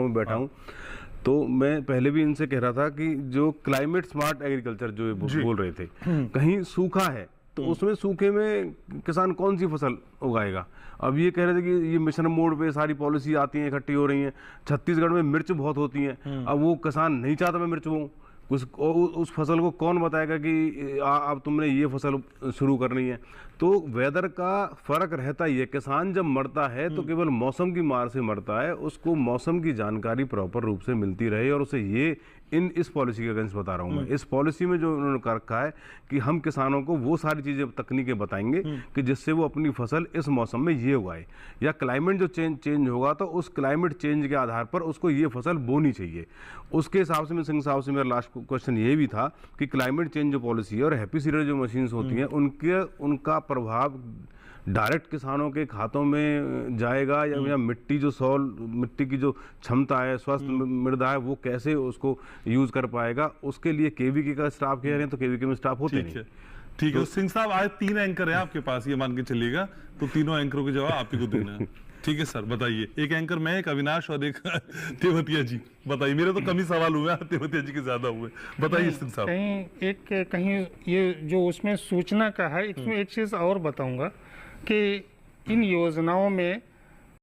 में बैठा हूँ, तो मैं पहले भी इनसे कह रहा था कि जो क्लाइमेट स्मार्ट एग्रीकल्चर जो ये बोल रहे थे, कहीं सूखा है तो उसमें सूखे में किसान कौन सी फसल उगाएगा। अब ये कह रहे थे कि ये मिशन मोड पे सारी पॉलिसी आती हैं, इकट्ठी हो रही हैं। छत्तीसगढ़ में मिर्च बहुत होती हैं, अब वो किसान नहीं चाहता मैं मिर्च बोऊं, उस फसल को कौन बताएगा कि अब तुमने ये फसल शुरू करनी है। तो वेदर का फर्क रहता ही है। किसान जब मरता है तो केवल मौसम की मार से मरता है, उसको मौसम की जानकारी प्रॉपर रूप से मिलती रहे। और उसे ये इस पॉलिसी के अगेंस्ट बता रहा हूँ मैं, इस पॉलिसी में जो उन्होंने कर रखा है कि हम किसानों को वो सारी चीजें तकनीकें बताएंगे कि जिससे वो अपनी फसल इस मौसम में ये उगाए, या क्लाइमेट जो चेंज होगा तो उस क्लाइमेट चेंज के आधार पर उसको ये फसल बोनी चाहिए। उसके हिसाब से मैं सिंह साहब से मेरा लास्ट क्वेश्चन ये भी था कि क्लाइमेट चेंज जो पॉलिसी है और हैप्पी सीडर जो मशीन्स होती हैं उनका प्रभाव डायरेक्ट किसानों के खातों में जाएगा, या मिट्टी मिट्टी की जो क्षमता है, स्वस्थ मृदा है, वो कैसे उसको यूज कर पाएगा। उसके लिए केवीके का स्टाफ कह रहे हैं तो केवीके में स्टाफ होते नहीं। ठीक है सिंह साहब, आज 3 एंकर है आपके पास, ये मान के चलिएगा, तो तीनों एंकरों के जवाब आप ही को देना है। ठीक है सर, बताइए। एक एंकर मैं, एक अविनाश और एक तेवतिया जी। बताइए, मेरे तो कम ही सवाल हुए, तेवतिया जी के ज्यादा हुए। बताइए सिंह साहब। कहीं ये जो उसमें सूचना का है, इसमें एक चीज और बताऊंगा कि इन योजनाओं में